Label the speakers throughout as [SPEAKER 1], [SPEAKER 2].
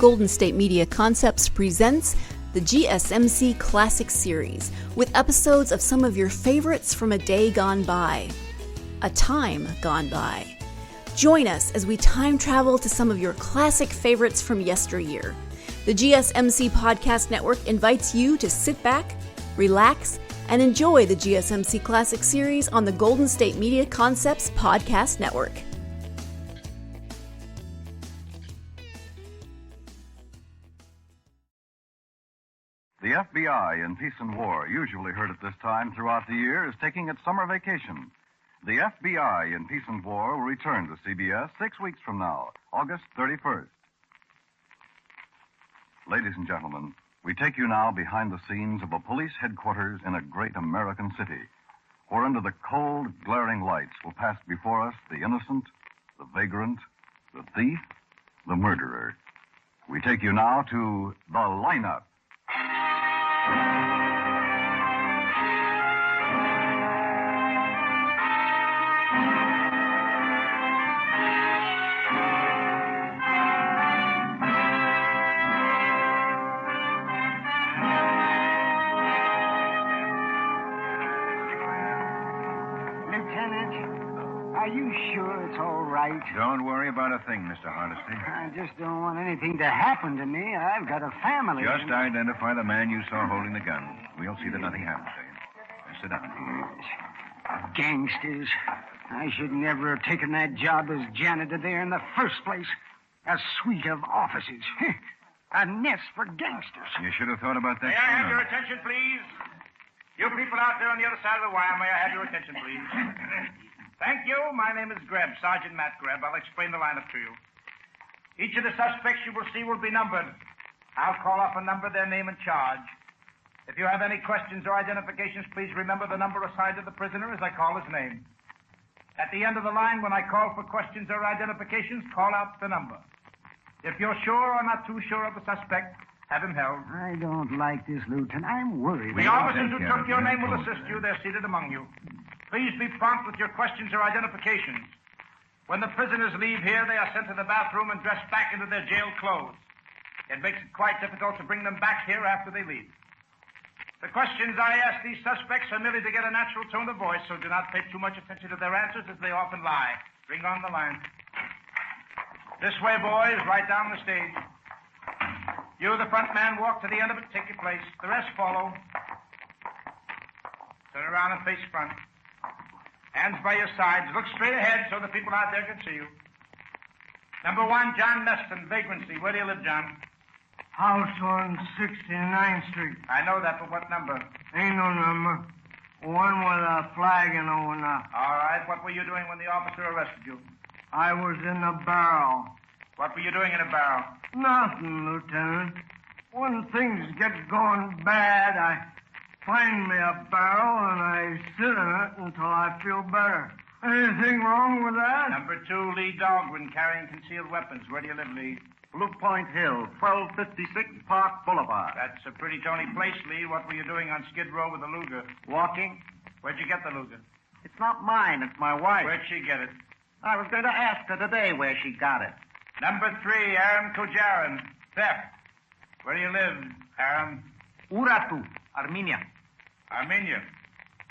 [SPEAKER 1] Golden State Media Concepts presents the GSMC Classics series, with episodes of some of your favorites from a day gone by, a time gone by. Join us as we time travel to some of your classic favorites from yesteryear. The GSMC Podcast Network invites you to sit back, relax, and enjoy the GSMC Classics series on the Golden State Media Concepts Podcast Network.
[SPEAKER 2] The FBI in Peace and War, usually heard at this time throughout the year, is taking its summer vacation. The FBI in Peace and War will return to CBS 6 weeks from now, August 31st. Ladies and gentlemen, we take you now behind the scenes of a police headquarters in a great American city, where under the cold, glaring lights will pass before us the innocent, the vagrant, the thief, the murderer. We take you now to the lineup.
[SPEAKER 3] Are you sure it's all right?
[SPEAKER 4] Don't worry about a thing, Mr. Hardesty.
[SPEAKER 3] I just don't want anything to happen to me. I've got a family.
[SPEAKER 4] Just identify the man you saw holding the gun. We'll see that nothing happens to you. Now, sit down.
[SPEAKER 3] Gangsters. I should never have taken that job as janitor there in the first place. A suite of offices. A nest for gangsters.
[SPEAKER 4] You should have thought about that.
[SPEAKER 5] May I have your attention, please? You people out there on the other side of the wire, may I have your attention, please? Thank you. My name is Grebb, Sergeant Matt Grebb. I'll explain the lineup to you. Each of the suspects you will see will be numbered. I'll call off a number, their name and charge. If you have any questions or identifications, please remember the number assigned to the prisoner as I call his name. At the end of the line, when I call for questions or identifications, call out the number. If you're sure or not too sure of the suspect, have him held.
[SPEAKER 3] I don't like this, Lieutenant. I'm worried.
[SPEAKER 5] The officers who took your name will assist you. They're seated among you. Please be prompt with your questions or identifications. When the prisoners leave here, they are sent to the bathroom and dressed back into their jail clothes. It makes it quite difficult to bring them back here after they leave. The questions I ask these suspects are merely to get a natural tone of voice, so do not pay too much attention to their answers, as they often lie. Bring on the line. This way, boys, right down the stage. You, the front man, walk to the end of it, take your place. The rest follow. Turn around and face front. Hands by your sides. Look straight ahead so the people out there can see you. Number 1, John Meston, vagrancy. Where do you live, John?
[SPEAKER 6] House on 69th Street.
[SPEAKER 5] I know that, but what number?
[SPEAKER 6] Ain't no number. One with a flag and over now.
[SPEAKER 5] All right. What were you doing when the officer arrested you?
[SPEAKER 6] I was in the barrel.
[SPEAKER 5] What were you doing in a barrel?
[SPEAKER 6] Nothing, Lieutenant. When things get going bad, I find me a barrel and I sit in it until I feel better. Anything wrong with that?
[SPEAKER 5] Number 2, Lee Dahlgren, carrying concealed weapons. Where do you live, Lee?
[SPEAKER 2] Blue Point Hill, 1256 Park Boulevard.
[SPEAKER 5] That's a pretty tony place, Lee. What were you doing on Skid Row with the Luger?
[SPEAKER 2] Walking?
[SPEAKER 5] Where'd you get the Luger?
[SPEAKER 2] It's not mine, it's my wife's.
[SPEAKER 5] Where'd she get it?
[SPEAKER 2] I was going to ask her today where she got it.
[SPEAKER 5] Number 3, Aram Kojaran, theft. Where do you live, Aram?
[SPEAKER 7] Uratu, Armenia.
[SPEAKER 5] Armenia.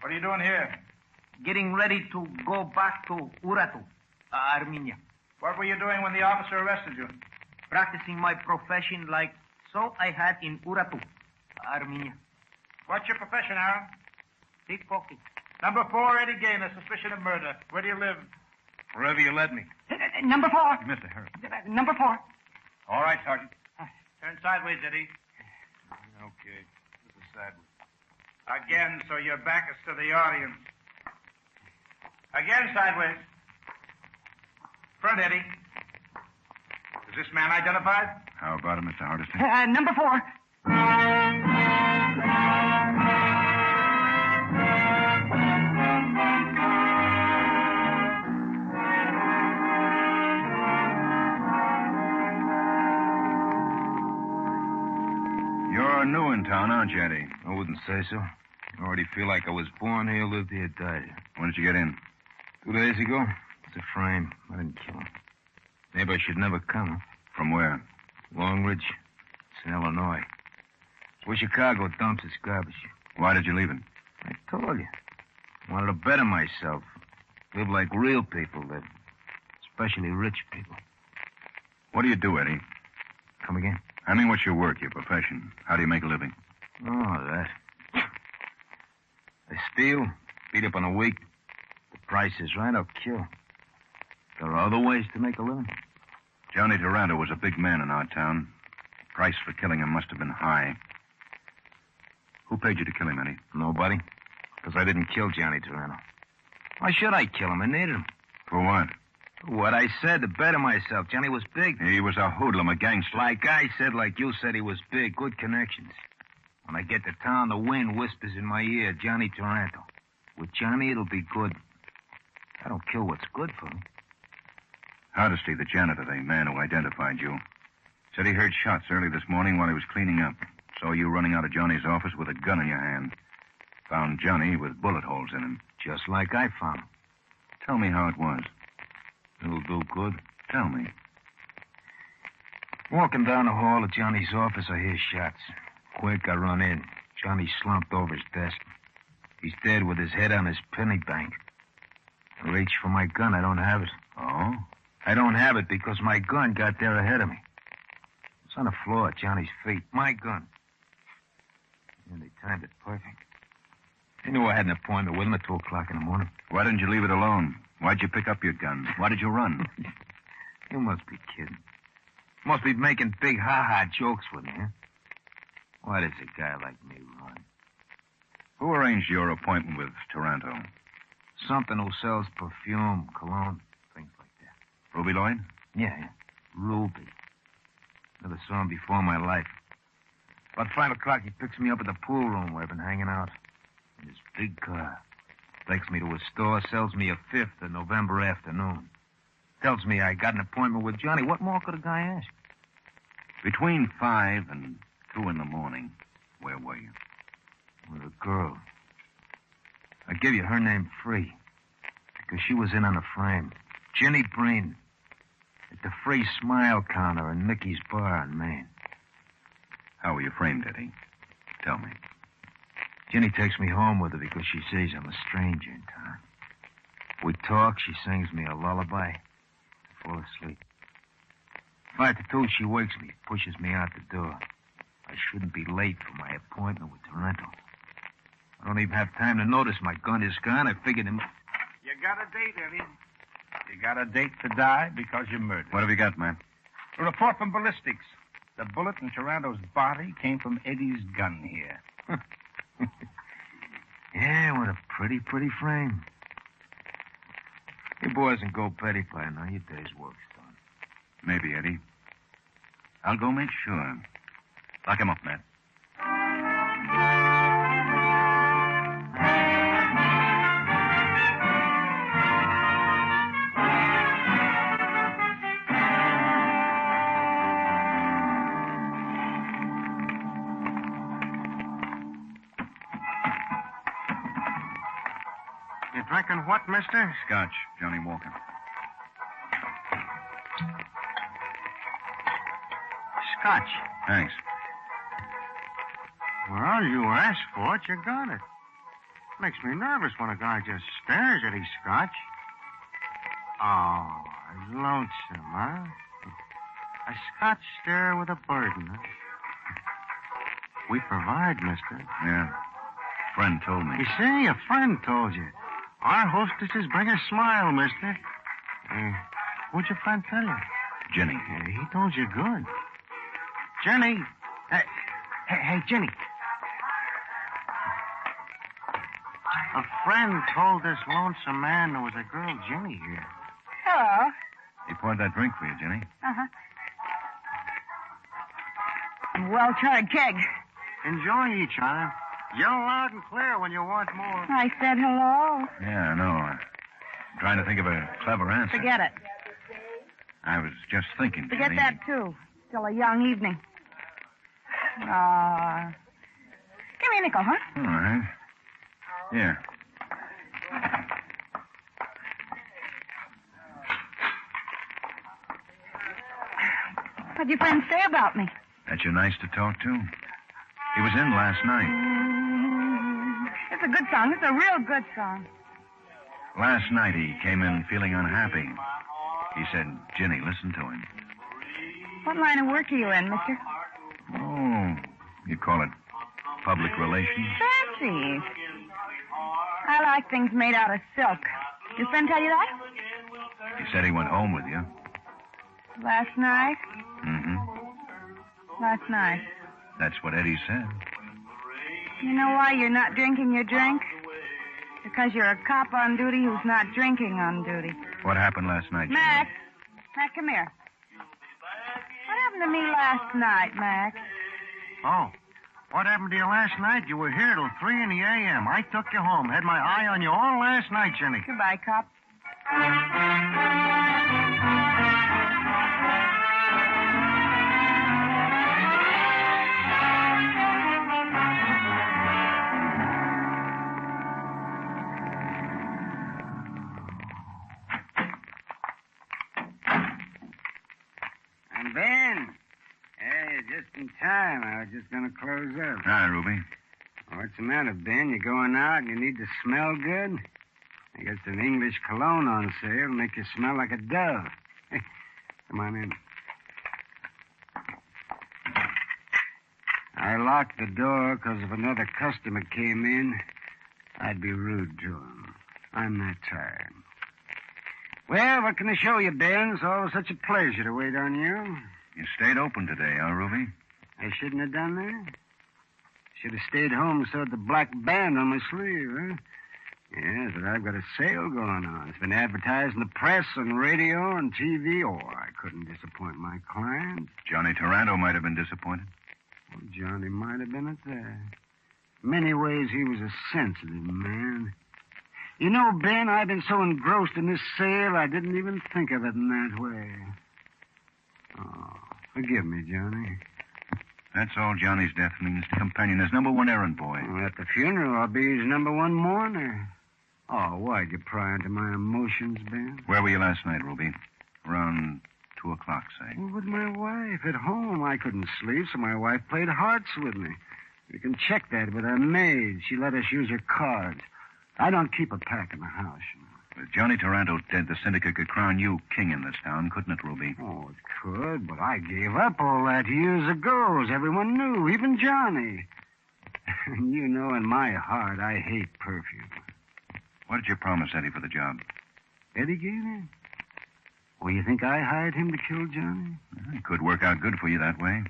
[SPEAKER 5] What are you doing here?
[SPEAKER 7] Getting ready to go back to Uratu, Armenia.
[SPEAKER 5] What were you doing when the officer arrested you?
[SPEAKER 7] Practicing my profession like so I had in Uratu, Armenia.
[SPEAKER 5] What's your profession, Aram?
[SPEAKER 7] Pickpocket.
[SPEAKER 5] Number 4, Eddie Gaynor, suspicion of murder. Where do you live?
[SPEAKER 4] Wherever you led me.
[SPEAKER 3] Number 4.
[SPEAKER 4] Mr. Harris.
[SPEAKER 3] Number 4.
[SPEAKER 4] All right, Sergeant.
[SPEAKER 5] Turn sideways, Eddie.
[SPEAKER 4] Okay. This is sideways.
[SPEAKER 5] Again, so your back is to the audience. Again, sideways. Front, Eddie. Is this man identified?
[SPEAKER 4] How about it, Mr. Hardesty?
[SPEAKER 3] Number 4.
[SPEAKER 4] You're new in town, aren't you, Eddie? I wouldn't say so. I already feel like I was born here, lived here, died here. When did you get in? 2 days ago. It's a frame. I didn't kill him. Maybe I should never come. From where? Long Ridge. It's in Illinois. It's where Chicago dumps its garbage.
[SPEAKER 2] Why did you leave it?
[SPEAKER 4] I told you. Wanted to better myself. Live like real people live. Especially rich people.
[SPEAKER 2] What do you do, Eddie?
[SPEAKER 4] Come again?
[SPEAKER 2] I mean, what's your work, your profession? How do you make a living?
[SPEAKER 4] Oh, that. I steal, beat up on the weak. The price is right, I'll kill. There are other ways to make a living.
[SPEAKER 2] Johnny Taranto was a big man in our town. The price for killing him must have been high. Who paid you to kill him, Eddie?
[SPEAKER 4] Nobody. Because I didn't kill Johnny Taranto. Why should I kill him? I needed him.
[SPEAKER 2] For what?
[SPEAKER 4] What I said, to better myself. Johnny was big.
[SPEAKER 2] He was a hoodlum, a gangster.
[SPEAKER 4] Like I said, like you said, he was big. Good connections. When I get to town, the wind whispers in my ear, Johnny Taranto. With Johnny, it'll be good. I don't kill what's good for me.
[SPEAKER 2] Hardesty, the janitor, the man who identified you, said he heard shots early this morning while he was cleaning up. Saw you running out of Johnny's office with a gun in your hand. Found Johnny with bullet holes in him.
[SPEAKER 4] Just like I found him.
[SPEAKER 2] Tell me how it was.
[SPEAKER 4] It'll do good.
[SPEAKER 2] Tell me.
[SPEAKER 4] Walking down the hall of Johnny's office, I hear shots. Quick, I run in. Johnny's slumped over his desk. He's dead with his head on his penny bank. I reach for my gun. I don't have it.
[SPEAKER 2] Oh?
[SPEAKER 4] I don't have it because my gun got there ahead of me. It's on the floor at Johnny's feet. My gun. And they timed it perfect. They knew I had an appointment with him at 2 o'clock in the morning.
[SPEAKER 2] Why didn't you leave it alone? Why'd you pick up your gun? Why did you run?
[SPEAKER 4] You must be kidding. Must be making big ha-ha jokes with me, huh? Why does a guy like me run?
[SPEAKER 2] Who arranged your appointment with Taranto?
[SPEAKER 4] Something who sells perfume, cologne, things like that.
[SPEAKER 2] Ruby Lloyd?
[SPEAKER 4] Yeah. Ruby. Never saw him before in my life. About 5 o'clock, he picks me up at the pool room where I've been hanging out. In his big car. Takes me to a store, sells me a fifth of November afternoon. Tells me I got an appointment with Johnny. What more could a guy ask?
[SPEAKER 2] Between 5 and 2 in the morning, where were you?
[SPEAKER 4] With a girl. I give you her name free. Because she was in on the frame. Jenny Breen. At the free smile counter in Mickey's bar in Maine.
[SPEAKER 2] How were you framed, Eddie? Tell me.
[SPEAKER 4] Jenny takes me home with her because she sees I'm a stranger in town. We talk, she sings me a lullaby. I fall asleep. 5 to 2, she wakes me, pushes me out the door. I shouldn't be late for my appointment with Taranto. I don't even have time to notice my gun is gone. I figured him.
[SPEAKER 5] You got a date, Eddie. You got a date to die because you murdered.
[SPEAKER 2] What have you got, man?
[SPEAKER 5] A report from ballistics. The bullet in Taranto's body came from Eddie's gun here.
[SPEAKER 4] Yeah, what a pretty frame. You boys can go petty pie now. Your day's work's done.
[SPEAKER 2] Maybe, Eddie. I'll go make sure. Lock him up, Matt.
[SPEAKER 6] You drinking what, mister?
[SPEAKER 2] Scotch, Johnny Walker.
[SPEAKER 6] Scotch.
[SPEAKER 2] Thanks.
[SPEAKER 6] Well, you asked for it, you got it. Makes me nervous when a guy just stares at his scotch. Oh, lonesome, huh? A scotch stare with a burden, huh? We provide, mister.
[SPEAKER 2] Yeah. Friend told me.
[SPEAKER 6] You see, a friend told you. Our hostesses bring a smile, mister. What'd your friend tell you?
[SPEAKER 2] Jenny.
[SPEAKER 6] He told you good. Jenny. Hey, Jenny. A friend told this lonesome man there was a girl, Jenny, here.
[SPEAKER 8] Hello.
[SPEAKER 2] He poured that drink for you, Jenny.
[SPEAKER 8] Uh-huh. Well-tried keg.
[SPEAKER 6] Enjoy each other. Yell loud and clear when you want more.
[SPEAKER 8] I said hello.
[SPEAKER 2] Yeah, I know. I'm trying to think of a clever answer.
[SPEAKER 8] Forget it.
[SPEAKER 2] I was just thinking,
[SPEAKER 8] Forget
[SPEAKER 2] Jenny.
[SPEAKER 8] that, too. Still a young evening. Give me a nickel, huh?
[SPEAKER 2] All right. Yeah.
[SPEAKER 8] What'd your friend say about me?
[SPEAKER 4] That you're nice to talk to? He was in last night.
[SPEAKER 8] It's a good song. It's a real good song.
[SPEAKER 4] Last night he came in feeling unhappy. He said, Ginny, listen to him.
[SPEAKER 8] What line of work are you in, mister?
[SPEAKER 4] Oh, you call it public relations?
[SPEAKER 8] Fancy. I like things made out of silk. Your friend tell you that?
[SPEAKER 4] He said he went home with you.
[SPEAKER 8] Last night?
[SPEAKER 4] Mm-hmm.
[SPEAKER 8] Last night.
[SPEAKER 4] That's what Eddie said.
[SPEAKER 8] You know why you're not drinking your drink? Because you're a cop on duty who's not drinking on duty.
[SPEAKER 4] What happened last night,
[SPEAKER 8] Mac. Mac, come here. What happened to me last night, Mac?
[SPEAKER 6] Oh, what happened to you last night? You were here till 3 in the a.m. I took you home. Had my eye on you all last night, Jenny.
[SPEAKER 8] Goodbye, cop.
[SPEAKER 3] And Ben, hey, just in time. I was just going to close up.
[SPEAKER 4] Hi, Ruby.
[SPEAKER 3] What's the matter, Ben? You going out and you need to smell good? I guess an English cologne on sale will make you smell like a dove. Come on in. I locked the door because if another customer came in, I'd be rude to him. I'm that tired. Well, what can I show you, Ben? It's always such a pleasure to wait on you.
[SPEAKER 4] You stayed open today, huh, Ruby?
[SPEAKER 3] I shouldn't have done that. Should have stayed home and sewed the black band on my sleeve, huh? Yes, but I've got a sale going on. It's been advertised in the press, on radio, and TV. Oh, I couldn't disappoint my clients.
[SPEAKER 4] Johnny Taranto might have been disappointed.
[SPEAKER 3] Well, Johnny might have been at that. In many ways, he was a sensitive man. You know, Ben, I've been so engrossed in this sale, I didn't even think of it in that way. Oh, forgive me, Johnny.
[SPEAKER 4] That's all Johnny's death means to companion, his number one errand boy.
[SPEAKER 3] Well, at the funeral, I'll be his number one mourner. Oh, why'd you pry into my emotions, Ben?
[SPEAKER 4] Where were you last night, Ruby? Around 2 o'clock, say.
[SPEAKER 3] Well, with my wife at home. I couldn't sleep, so my wife played hearts with me. You can check that with her maid. She let us use her cards. I don't keep a pack in the house, you know.
[SPEAKER 4] With Johnny Taranto dead, the syndicate could crown you king in this town, couldn't it, Ruby?
[SPEAKER 3] Oh, it could, but I gave up all that years ago, as everyone knew, even Johnny. And you know, in my heart, I hate perfume.
[SPEAKER 4] What did you promise Eddie for the job?
[SPEAKER 3] Eddie Gaynor? Well, you think I hired him to kill Johnny?
[SPEAKER 4] It could work out good for you that way.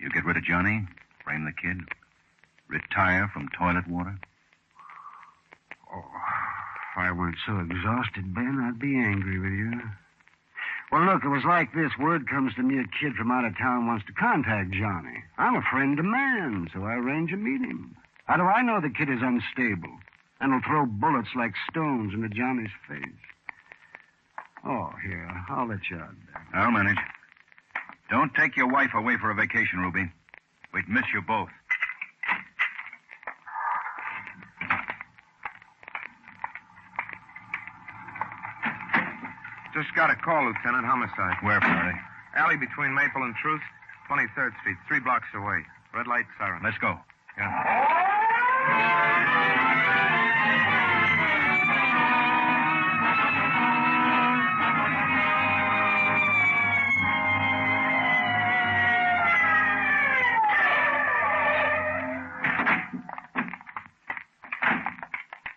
[SPEAKER 4] You get rid of Johnny, frame the kid, retire from toilet water.
[SPEAKER 3] Oh, if I weren't so exhausted, Ben, I'd be angry with you. Well, look, it was like this. Word comes to me a kid from out of town wants to contact Johnny. I'm a friend to man, so I arrange a meeting. How do I know the kid is unstable and will throw bullets like stones into Johnny's face? Oh, here, I'll let you out there.
[SPEAKER 4] I'll manage. Don't take your wife away for a vacation, Ruby. We'd miss you both.
[SPEAKER 9] Just got a call, Lieutenant. Homicide.
[SPEAKER 4] Where, Faraday?
[SPEAKER 9] Alley between Maple and Truth, 23rd Street, 3 blocks away. Red light siren.
[SPEAKER 4] Let's go.
[SPEAKER 9] Yeah.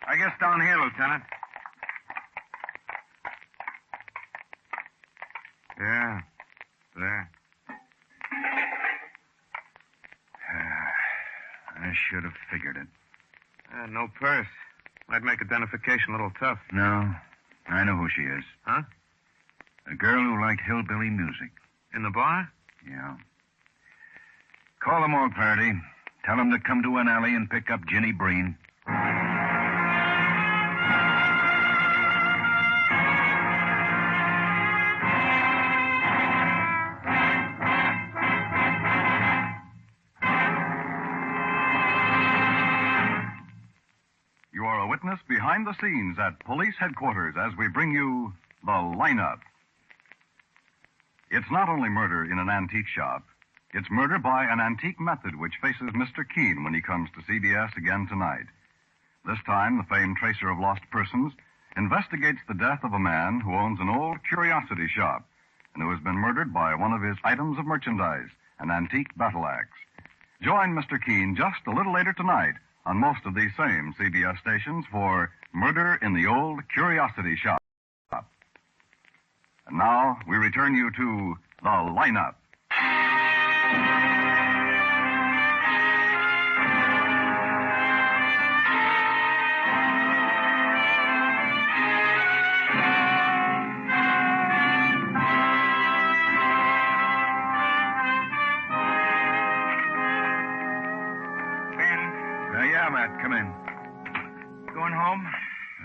[SPEAKER 9] I guess down here, Lieutenant. Yeah, there.
[SPEAKER 4] I should have figured it.
[SPEAKER 9] No purse. Might make identification a little tough.
[SPEAKER 4] No, I know who she is.
[SPEAKER 9] Huh?
[SPEAKER 4] A girl who liked hillbilly music.
[SPEAKER 9] In the bar?
[SPEAKER 4] Yeah. Call them all, Faraday. Tell them to come to an alley and pick up Ginny Breen.
[SPEAKER 2] You are a witness behind the scenes at police headquarters as we bring you the lineup. It's not only murder in an antique shop. It's murder by an antique method which faces Mr. Keene when he comes to CBS again tonight. This time, the famed tracer of lost persons investigates the death of a man who owns an old curiosity shop and who has been murdered by one of his items of merchandise, an antique battle axe. Join Mr. Keene just a little later tonight on most of these same CBS stations for Murder in the Old Curiosity Shop. And now we return you to the lineup.
[SPEAKER 4] Yeah, Matt, come in.
[SPEAKER 5] Going home?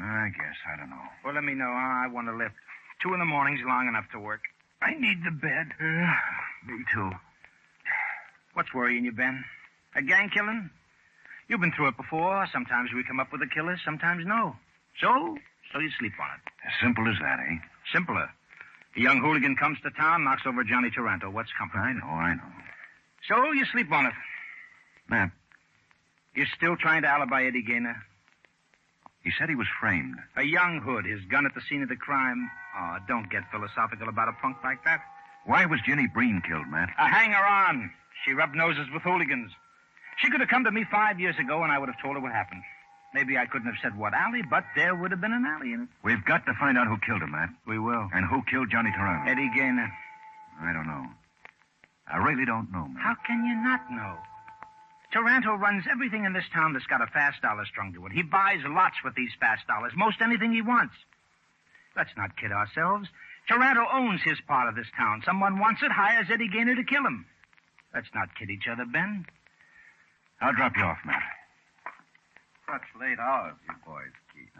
[SPEAKER 4] I guess. I don't know.
[SPEAKER 5] Well, let me know. I want to lift. 2 in the morning's long enough to work.
[SPEAKER 4] I need the bed. Me too.
[SPEAKER 5] What's worrying you, Ben? A gang killing? You've been through it before. Sometimes we come up with a killer, sometimes no. So you sleep on it.
[SPEAKER 4] As simple as that, eh?
[SPEAKER 5] Simpler. A young hooligan comes to town, knocks over Johnny Taranto. What's comfort?
[SPEAKER 4] I know.
[SPEAKER 5] So you sleep on it.
[SPEAKER 4] Matt,
[SPEAKER 5] You're still trying to alibi Eddie Gaynor?
[SPEAKER 4] he said he was framed.
[SPEAKER 5] A young hood, his gun at the scene of the crime. Oh, don't get philosophical about a punk like that.
[SPEAKER 4] Why was Jenny Breen killed, Matt?
[SPEAKER 5] A hanger-on. She rubbed noses with hooligans. She could have come to me 5 years ago, and I would have told her what happened. Maybe I couldn't have said what alley, but there would have been an alley in it.
[SPEAKER 4] We've got to find out who killed him, Matt.
[SPEAKER 5] We will.
[SPEAKER 4] And who killed Johnny Taranto.
[SPEAKER 5] Eddie Gaynor.
[SPEAKER 4] I don't know. I really don't know, Matt.
[SPEAKER 5] How can you not know? Taranto runs everything in this town that's got a fast dollar strung to it. He buys lots with these fast dollars, most anything he wants. Let's not kid ourselves. Taranto owns his part of this town. Someone wants it, hires Eddie Gaynor to kill him. Let's not kid each other, Ben.
[SPEAKER 4] I'll drop you off, Matt.
[SPEAKER 10] Such late hours, you boys keep.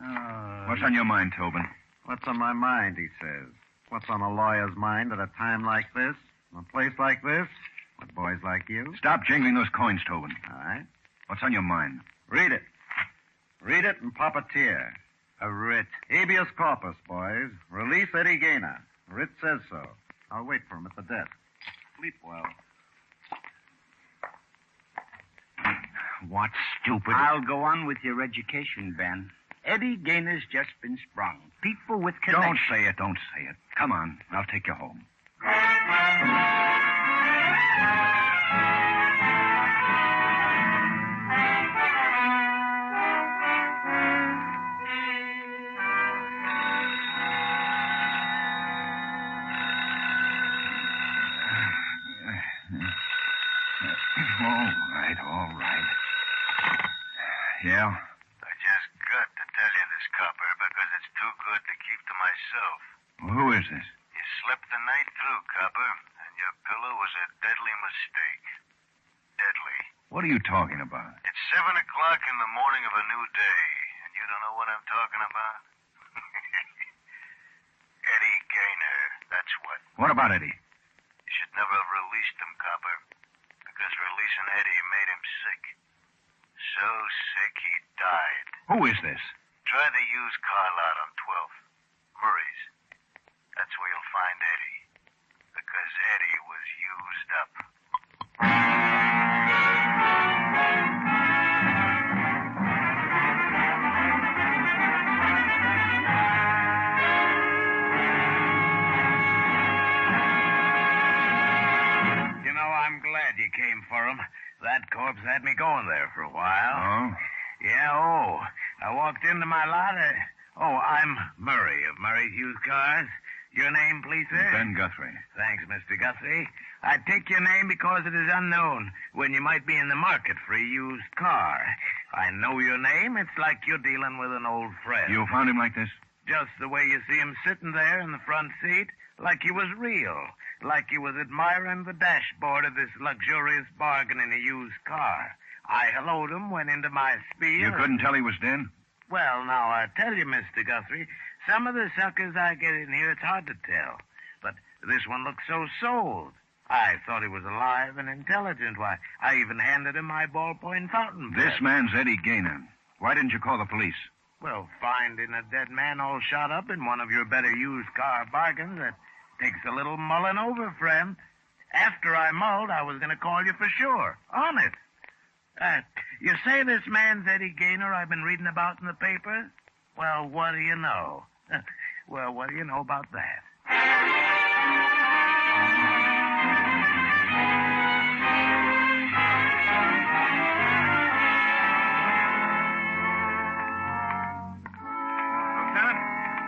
[SPEAKER 4] What's on your mind, Tobin?
[SPEAKER 10] What's on my mind, he says. What's on a lawyer's mind at a time like this? In a place like this? With boys like you?
[SPEAKER 4] Stop jingling those coins, Tobin.
[SPEAKER 10] All right.
[SPEAKER 4] What's on your mind?
[SPEAKER 10] Read it. Read it and pop a tear.
[SPEAKER 5] A writ.
[SPEAKER 10] Habeas corpus, boys. Release Eddie Gaynor. Writ says so. I'll wait for him at the desk. Sleep well.
[SPEAKER 4] What stupid...
[SPEAKER 5] I'll go on with your education, Ben. Eddie Gaynor's just been sprung. People with connections.
[SPEAKER 4] Don't say it. Come on, I'll take you home. All right. Yeah?
[SPEAKER 11] I just got to tell you this, Copper, because it's too good to keep to myself.
[SPEAKER 4] Well, who is this?
[SPEAKER 11] You slept the night through, Copper, and your pillow was a deadly mistake. Deadly.
[SPEAKER 4] What are you talking about?
[SPEAKER 11] It's 7 o'clock in the morning of a new day, and you don't know what I'm talking about? Eddie Gaynor, that's what.
[SPEAKER 4] What about Eddie?
[SPEAKER 11] You should never have released him, Copper, because releasing Eddie made him sick. So sick he died.
[SPEAKER 4] Who is this?
[SPEAKER 11] Try the used car lot on 12th. Murray's. That's where you'll find Eddie. Because Eddie was used up.
[SPEAKER 10] You know, I'm glad you came for him. That corpse had me going there for a while.
[SPEAKER 4] Oh?
[SPEAKER 10] Yeah, I walked into my lot. I'm Murray of Murray's Used Cars. Your name, please, sir?
[SPEAKER 4] Ben Guthrie.
[SPEAKER 10] Thanks, Mr. Guthrie. I take your name because it is unknown when you might be in the market for a used car. I know your name. It's like you're dealing with an old friend.
[SPEAKER 4] You found him like this?
[SPEAKER 10] Just the way you see him sitting there in the front seat, like he was real, like he was admiring the dashboard of this luxurious bargain in a used car. I helloed him, went into my spiel.
[SPEAKER 4] You couldn't tell he was dead?
[SPEAKER 10] Well, now, I tell you, Mr. Guthrie, some of the suckers I get in here, it's hard to tell. But this one looks so sold. I thought he was alive and intelligent. Why, I even handed him my ballpoint fountain pen.
[SPEAKER 4] This man's Eddie Gaynor. Why didn't you call the police?
[SPEAKER 10] Well, finding a dead man all shot up in one of your better used car bargains, Takes a little mulling over, friend. After I mulled, I was going to call you for sure. On it. You say this man's Eddie Gaynor I've been reading about in the paper? Well, what do you know? Well, what do you know about that?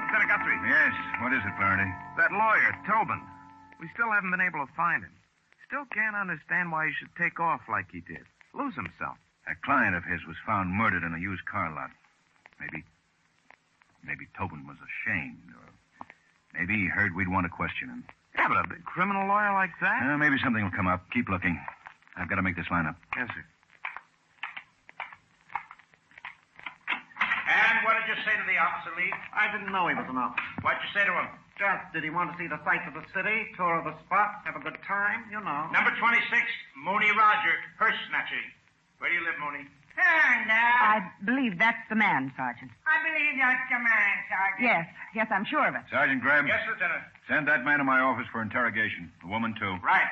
[SPEAKER 9] Lieutenant Guthrie.
[SPEAKER 4] Yes, what is it, Faraday?
[SPEAKER 9] That lawyer, Tobin. We still haven't been able to find him. Still can't understand why he should take off like he did. Lose himself.
[SPEAKER 4] A client of his was found murdered in a used car lot. Maybe Tobin was ashamed, or maybe he heard we'd want to question him.
[SPEAKER 9] Yeah, but a big criminal lawyer like that?
[SPEAKER 4] Maybe something will come up. Keep looking. I've got to make this lineup.
[SPEAKER 9] Yes, sir.
[SPEAKER 5] And what did you say to the officer, Lee?
[SPEAKER 6] I didn't know he was an officer.
[SPEAKER 5] What'd you say to him?
[SPEAKER 6] Just, did he want to see the sights of the city, tour of the spot, have a good time? You know.
[SPEAKER 5] Number 26, Mooney Roger, purse snatching. Where do you live, Mooney?
[SPEAKER 8] I believe that's the man, Sergeant.
[SPEAKER 12] I believe that's the man, Sergeant.
[SPEAKER 8] Yes, I'm sure of it.
[SPEAKER 4] Sergeant Grebb.
[SPEAKER 5] Yes, Lieutenant.
[SPEAKER 4] Send that man to my office for interrogation. The woman, too.
[SPEAKER 5] Right.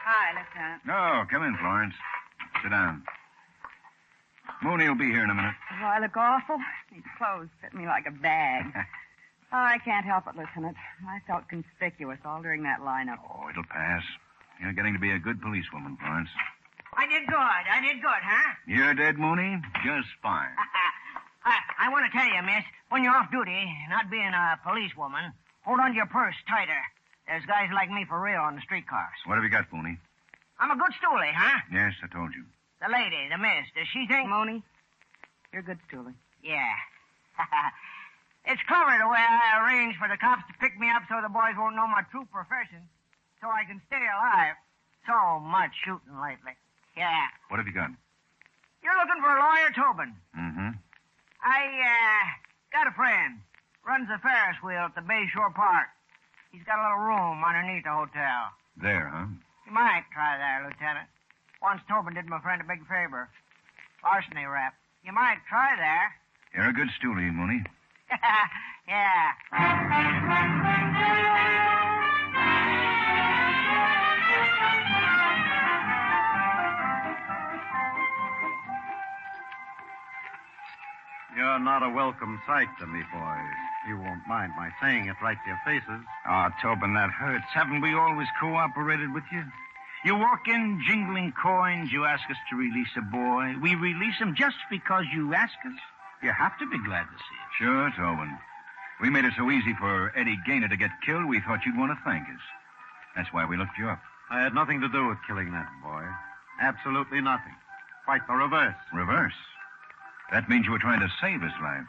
[SPEAKER 8] Hi, Lieutenant.
[SPEAKER 4] No, come in, Florence. Sit down. Mooney will be here in a minute.
[SPEAKER 8] Do I look awful? These clothes fit me like a bag. I can't help it, Lieutenant. I felt conspicuous all during that lineup.
[SPEAKER 4] Oh, it'll pass. You're getting to be a good policewoman, Florence.
[SPEAKER 12] I did good, huh?
[SPEAKER 4] You did, Mooney? Just fine.
[SPEAKER 12] I want to tell you, miss, when you're off duty, not being a policewoman, hold on to your purse tighter. There's guys like me for real on the streetcars.
[SPEAKER 4] What have you got, Mooney?
[SPEAKER 12] I'm a good stoolie, huh?
[SPEAKER 4] Yes, I told you.
[SPEAKER 12] The lady, the miss, does she think...
[SPEAKER 8] Mooney, you're good, Stoolie.
[SPEAKER 12] Yeah. It's clever the way I arranged for the cops to pick me up so the boys won't know my true profession, so I can stay alive. So much shooting lately. Yeah.
[SPEAKER 4] What have you got?
[SPEAKER 12] You're looking for a lawyer, Tobin.
[SPEAKER 4] Mm-hmm.
[SPEAKER 12] I got a friend. Runs the Ferris wheel at the Bayshore Park. He's got a little room underneath the hotel.
[SPEAKER 4] There, huh?
[SPEAKER 12] You might try there, Lieutenant. Once Tobin did my friend a big favor. Larceny rap. You might try there.
[SPEAKER 4] You're a good stoolie, Mooney.
[SPEAKER 12] Yeah.
[SPEAKER 3] You're not a welcome sight to me, boys. You won't mind my saying it right to your faces.
[SPEAKER 9] Oh, Tobin, that hurts. Haven't we always cooperated with you? You walk in jingling coins, you ask us to release a boy. We release him just because you ask us. You have to be glad to see it.
[SPEAKER 4] Sure, Tobin. We made it so easy for Eddie Gaynor to get killed, we thought you'd want to thank us. That's why we looked you up.
[SPEAKER 3] I had nothing to do with killing that boy. Absolutely nothing. Quite the reverse.
[SPEAKER 4] Reverse? That means you were trying to save his life.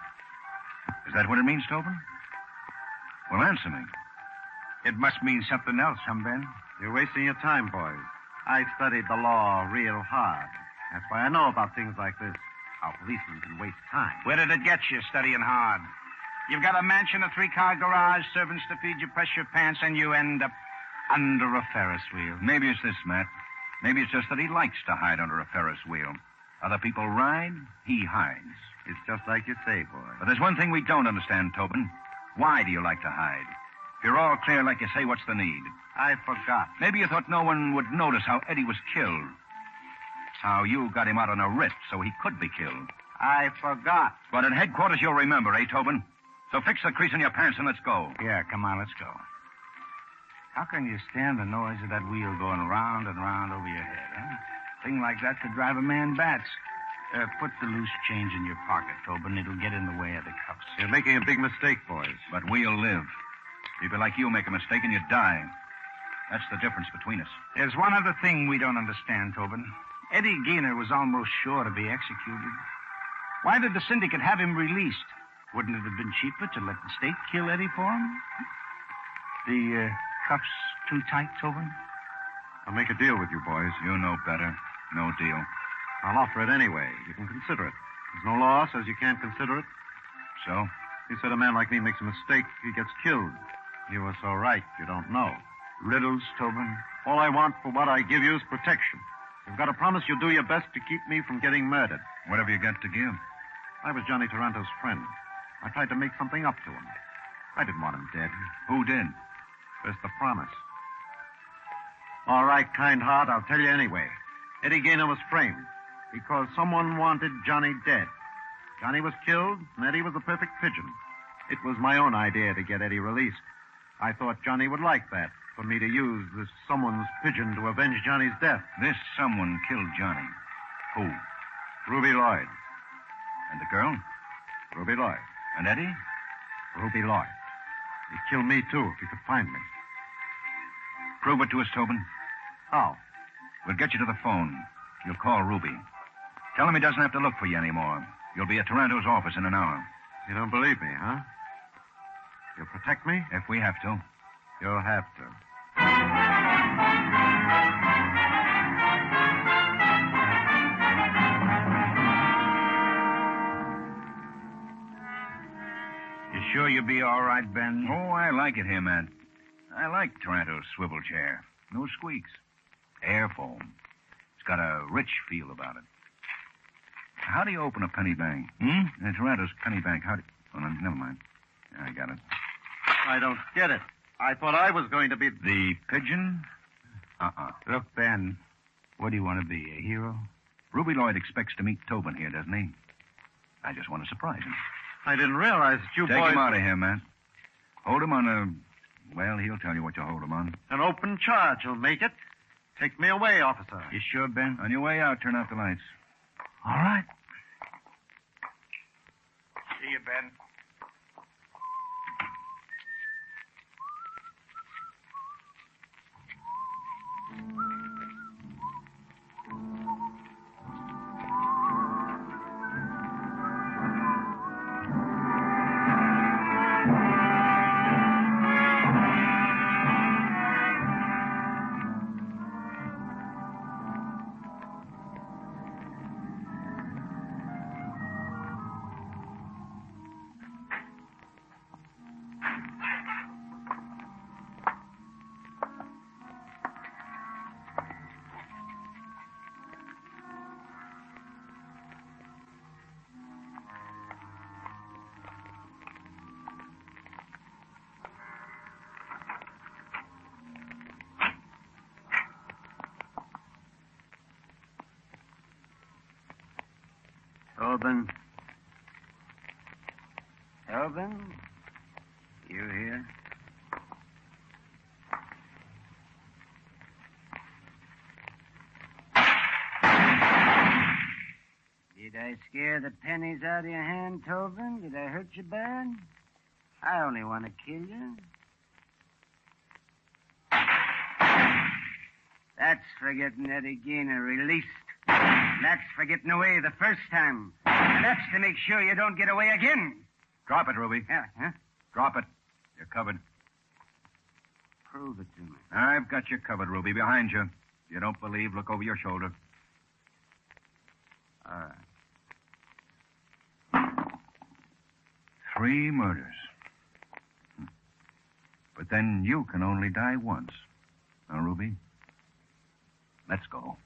[SPEAKER 4] Is that what it means, Tobin? Well, answer me.
[SPEAKER 9] It must mean something else, huh, Ben?
[SPEAKER 3] You're wasting your time, boys. I studied the law real hard. That's why I know about things like this. How policemen can waste time.
[SPEAKER 9] Where did it get you, studying hard? You've got a mansion, a 3-car garage, servants to feed you, press your pants, and you end up under a Ferris wheel.
[SPEAKER 4] Maybe it's this, Matt. Maybe it's just that he likes to hide under a Ferris wheel. Other people ride, he hides.
[SPEAKER 3] It's just like you say, boy.
[SPEAKER 4] But there's one thing we don't understand, Tobin. Why do you like to hide? If you're all clear like you say, what's the need?
[SPEAKER 3] I forgot.
[SPEAKER 4] Maybe you thought no one would notice how Eddie was killed. How you got him out on a writ so he could be killed.
[SPEAKER 3] I forgot.
[SPEAKER 4] But at headquarters you'll remember, eh, Tobin? So fix the crease in your pants and let's go.
[SPEAKER 9] Yeah, come on, let's go. How can you stand the noise of that wheel going round and round over your head, huh? Thing like that could drive a man bats. Put the loose change in your pocket, Tobin. It'll get in the way of the cuffs.
[SPEAKER 3] You're making a big mistake, boys.
[SPEAKER 4] But we'll live. People like you make a mistake and you die. That's the difference between us.
[SPEAKER 9] There's one other thing we don't understand, Tobin. Eddie Gaynor was almost sure to be executed. Why did the syndicate have him released? Wouldn't it have been cheaper to let the state kill Eddie for him? The cuffs too tight, Tobin?
[SPEAKER 3] I'll make a deal with you, boys.
[SPEAKER 4] You know better. No deal.
[SPEAKER 3] I'll offer it anyway. You can consider it. There's no law says you can't consider it.
[SPEAKER 4] So?
[SPEAKER 2] You said a man like me makes a mistake, he gets killed. You were so right, you don't know.
[SPEAKER 4] Riddles, Tobin?
[SPEAKER 2] All I want for what I give you is protection. You've got to promise you'll do your best to keep me from getting murdered.
[SPEAKER 4] What have you got to give?
[SPEAKER 2] I was Johnny Taranto's friend. I tried to make something up to him. I didn't want him dead.
[SPEAKER 4] Who did?
[SPEAKER 2] There's the promise. All right, kind heart, I'll tell you anyway. Eddie Gaynor was framed because someone wanted Johnny dead. Johnny was killed, and Eddie was the perfect pigeon. It was my own idea to get Eddie released. I thought Johnny would like that, for me to use this someone's pigeon to avenge Johnny's death.
[SPEAKER 4] This someone killed Johnny. Who?
[SPEAKER 2] Ruby Lloyd.
[SPEAKER 4] And the girl?
[SPEAKER 2] Ruby Lloyd.
[SPEAKER 4] And Eddie?
[SPEAKER 2] Ruby Lloyd. He'd kill me, too, if he could find me.
[SPEAKER 4] Prove it to us, Tobin.
[SPEAKER 2] How?
[SPEAKER 4] We'll get you to the phone. You'll call Ruby. Tell him he doesn't have to look for you anymore. You'll be at Taranto's office in an hour.
[SPEAKER 2] You don't believe me, huh? You'll protect me?
[SPEAKER 4] If we have to.
[SPEAKER 2] You'll have to.
[SPEAKER 9] You sure you'll be all right, Ben?
[SPEAKER 4] Oh, I like it here, Matt. I like Taranto's swivel chair. No squeaks. Air foam. It's got a rich feel about it. How do you open a penny bank? Taranto's penny bank. How do you... Oh, no, never mind. I got it.
[SPEAKER 2] I don't get it. I thought I was going to be...
[SPEAKER 4] The pigeon?
[SPEAKER 9] Look, Ben, what do you want to be, a hero?
[SPEAKER 4] Ruby Lloyd expects to meet Tobin here, doesn't he? I just want to surprise him.
[SPEAKER 2] I didn't realize that you
[SPEAKER 4] Take
[SPEAKER 2] boys...
[SPEAKER 4] him out of here, Matt. Hold him on a... Well, he'll tell you what you hold him on.
[SPEAKER 2] An open charge will make it. Take me away, officer.
[SPEAKER 9] You sure, Ben?
[SPEAKER 4] On your way out, turn out the lights.
[SPEAKER 9] All right. See you, Ben.
[SPEAKER 3] Tobin? Tobin? You here? Did I scare the pennies out of your hand, Tobin? Did I hurt you bad? I only want to kill you. That's for getting Eddie Gaynor released. That's for getting away the first time. And that's to make sure you don't get away again.
[SPEAKER 4] Drop it, Ruby.
[SPEAKER 3] Yeah, huh?
[SPEAKER 4] Drop it. You're covered.
[SPEAKER 3] Prove it to me.
[SPEAKER 4] I've got you covered, Ruby. Behind you. If you don't believe, look over your shoulder.
[SPEAKER 3] All right.
[SPEAKER 4] 3 murders. But then you can only die once. Now, Ruby, let's go.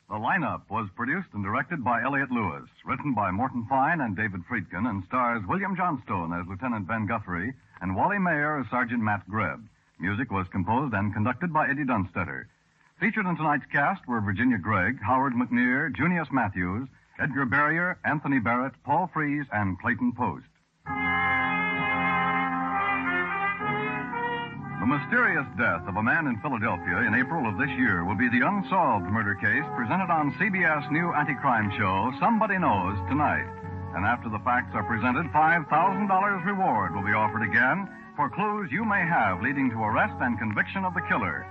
[SPEAKER 2] The lineup was produced and directed by Elliott Lewis, written by Morton Fine and David Friedkin, and stars William Johnstone as Lieutenant Ben Guthrie and Wally Maher as Sergeant Matt Grebb. Music was composed and conducted by Eddie Dunstetter. Featured in tonight's cast were Virginia Gregg, Howard McNear, Junius Matthews, Edgar Barrier, Anthony Barrett, Paul Freese, and Clayton Post. The mysterious death of a man in Philadelphia in April of this year will be the unsolved murder case presented on CBS' new anti-crime show, Somebody Knows, tonight. And after the facts are presented, $5,000 reward will be offered again for clues you may have leading to arrest and conviction of the killer.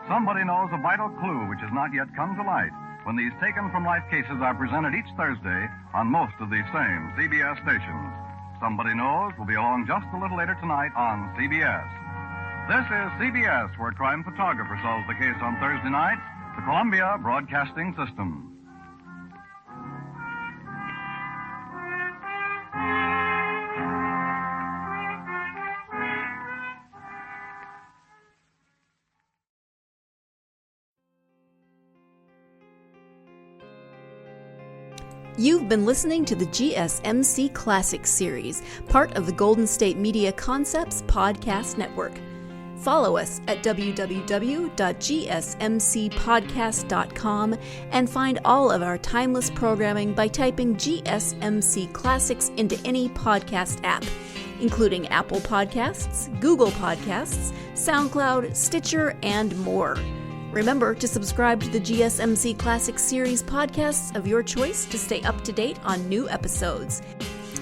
[SPEAKER 2] Somebody knows a vital clue which has not yet come to light when these taken from life cases are presented each Thursday on most of these same CBS stations. Somebody Knows will be along just a little later tonight on CBS. This is CBS, where crime photographer solves the case on Thursday night, the Columbia Broadcasting System.
[SPEAKER 1] You've been listening to the GSMC Classics series, part of the Golden State Media Concepts Podcast Network. Follow us at www.gsmcpodcast.com and find all of our timeless programming by typing GSMC Classics into any podcast app, including Apple Podcasts, Google Podcasts, SoundCloud, Stitcher, and more. Remember to subscribe to the GSMC Classics series podcasts of your choice to stay up to date on new episodes.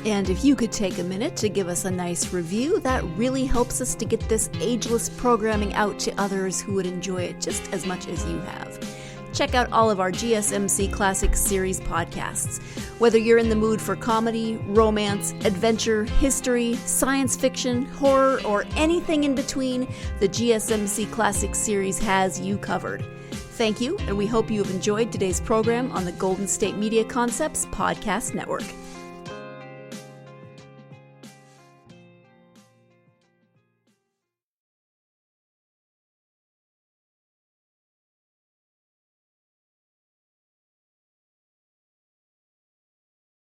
[SPEAKER 1] And if you could take a minute to give us a nice review, that really helps us to get this ageless programming out to others who would enjoy it just as much as you have. Check out all of our GSMC Classics series podcasts. Whether you're in the mood for comedy, romance, adventure, history, science fiction, horror, or anything in between, the GSMC Classics series has you covered. Thank you, and we hope you have enjoyed today's program on the Golden State Media Concepts Podcast Network.